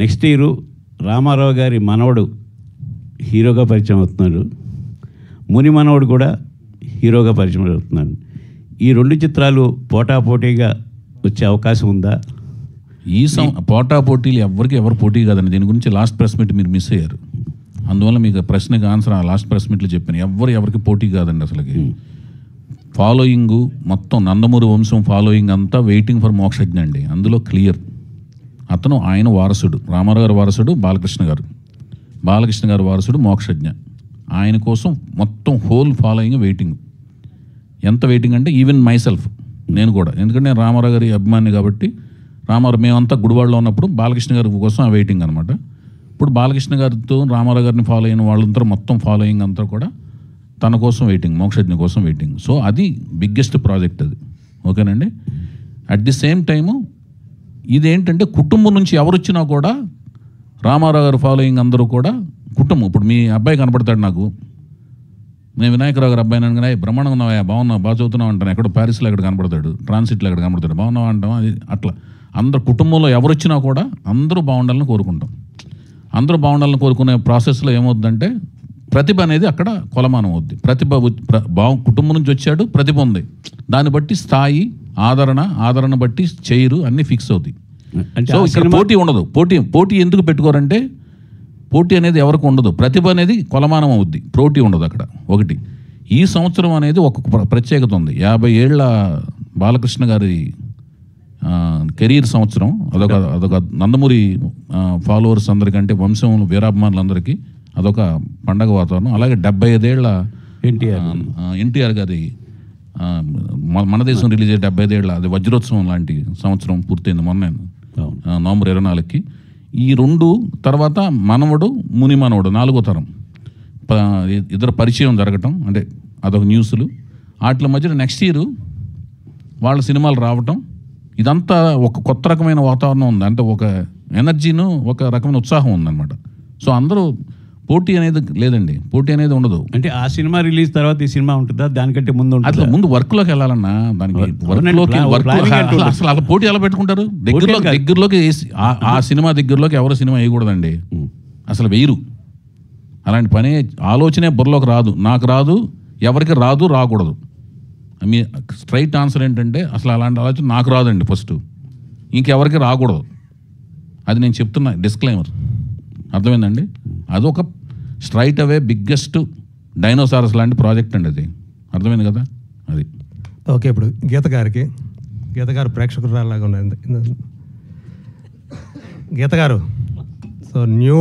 Next year Ramarao గారి మనవడు హీరోగా పరిచయం అవుతున్నాడు, ముని మనవడు కూడా హీరోగా పరిచయం అవుతున్నాడు. ఈ 2 చిత్రాలు పోటాపోటీగా వచ్చే అవకాశం ఉందా? పోటీలు ఎవరు పోటీ కాదండి. దీని గురించి లాస్ట్ ప్రెస్ మీట్ మీరు మిస్ అయ్యారు. అందువల్ల మీకు ప్రశ్నకి ఆన్సర్ ఆ లాస్ట్ ప్రెస్ మీట్లో చెప్పాను. ఎవరికి పోటీ కాదండి. అసలుకి ఫాలోయింగ్ మొత్తం నందమూరి వంశం ఫాలోయింగ్ అంతా వెయిటింగ్ ఫర్ మోక్షజ్ఞ అండి. అందులో క్లియర్. అతను ఆయన వారసుడు, రామారావు గారి వారసుడు బాలకృష్ణ గారు వారసుడు మోక్షజ్ఞ. ఆయన కోసం మొత్తం హోల్ ఫాలోయింగ్ వెయిటింగ్. ఎంత వెయిటింగ్ అంటే ఈవెన్ మైసెల్ఫ్, నేను కూడా, ఎందుకంటే నేను రామారావు గారి అభిమాని కాబట్టి మేమంతా గుడివాడలో ఉన్నప్పుడు బాలకృష్ణ గారి కోసం ఆ వెయిటింగ్ అనమాట. ఇప్పుడు బాలకృష్ణ గారితో రామారావు గారిని ఫాలో అయిన వాళ్ళంతా మొత్తం ఫాలోయింగ్ అంతా కూడా తన కోసం వెయిటింగ్, మోక్షజ్ఞ కోసం వెయిటింగ్. సో అది బిగ్గెస్ట్ ప్రాజెక్ట్ అది. ఓకేనండి. అట్ ది సేమ్ టైము ఇదేంటంటే కుటుంబం నుంచి ఎవరు వచ్చినా కూడా రామారావు గారి ఫాలోయింగ్ అందరూ కూడా కుటుంబం. ఇప్పుడు మీ అబ్బాయి కనపడతాడు నాకు, నేను వినాయకరావు గారు అబ్బాయి అనగానే బ్రహ్మాండంగా ఉన్నావా, బాగున్నావు, బాగా చదువుతున్నావు అంటాను. ఎక్కడ ప్యారిస్లో ఎక్కడ కనపడతాడు, ట్రాన్సిట్లో ఎక్కడ కనపడతాడు, బాగున్నావా అంటాం. అది అట్లా అందరు కుటుంబంలో ఎవరు వచ్చినా కూడా అందరూ బాగుండాలని కోరుకుంటాం. అందరూ బాగుండాలని కోరుకునే ప్రాసెస్లో ఏమవుతుందంటే ప్రతిభ అనేది అక్కడ కొలమానం అవుద్ది. కుటుంబం నుంచి వచ్చాడు, ప్రతిభ ఉంది, దాన్ని బట్టి స్థాయి, ఆదరణ బట్టి చైరు అన్నీ ఫిక్స్ అవుతాయి. సో ఇక్కడ పోటీ ఉండదు. పోటీ ఎందుకు పెట్టుకోరంటే పోటీ అనేది ఎవరికి ఉండదు, ప్రతిభ అనేది కొలమానం అవుద్ది, పోటీ ఉండదు అక్కడ. ఒకటి ఈ సంవత్సరం అనేది ఒక ప్రత్యేకత ఉంది. 50 ఏళ్ల బాలకృష్ణ గారి కెరీర్ సంవత్సరం. అదొక నందమూరి ఫాలోవర్స్ అందరికంటే, వంశం వీరాభిమానులందరికీ అదొక పండగ వాతావరణం. అలాగే 75 ఏళ్ల ఎన్టీఆర్ గారి మన దేశం రిలీజ్ అయ్యే 75 ఏళ్ల అది వజ్రోత్సవం లాంటి సంవత్సరం పూర్తయింది మొన్న నవంబర్ 24కి. ఈ 2 తర్వాత మనవడు ముని మనవడు 4వ తరం ఇద్దరు పరిచయం జరగటం, అంటే అదొక న్యూస్లు. వాటి మధ్యలో నెక్స్ట్ ఇయర్ వాళ్ళ సినిమాలు రావటం, ఇదంతా ఒక కొత్త రకమైన వాతావరణం ఉంది. అంటే ఒక ఎనర్జీను, ఒక రకమైన ఉత్సాహం ఉందన్నమాట. సో అందరూ పోటీ అనేది లేదండి, పోటీ అనేది ఉండదు. అంటే ఆ సినిమా రిలీజ్ తర్వాత ఈ సినిమా ఉంటుందా, దానికంటే ముందు అట్లా ముందు వర్క్లోకి వెళ్ళాలన్నా, దానికి అసలు అలా పోటీ ఎలా పెట్టుకుంటారు? దగ్గరలోకి ఆ సినిమా దగ్గరలోకి ఎవరు సినిమా వేయకూడదండి, అసలు వేయరు. అలాంటి పని ఆలోచనే బుర్రలోకి రాదు, నాకు రాదు, ఎవరికి రాదు, రాకూడదు. మీ స్ట్రైట్ ఆన్సర్ ఏంటంటే అసలు అలాంటి ఆలోచన నాకు రాదండి ఫస్ట్, ఇంకెవరికి రాకూడదు. అది నేను చెప్తున్నా డిస్క్లైమర్, అర్థమైందండి? అదొక స్ట్రైట్ అవే బిగ్గెస్ట్ డైనోసారస్ లాంటి ప్రాజెక్ట్ అండి అది, అర్థమైంది కదా? అది ఓకే. ఇప్పుడు గీత గారు ప్రేక్షకురాలాగా ఉన్నది. గీత గారు, సో న్యూ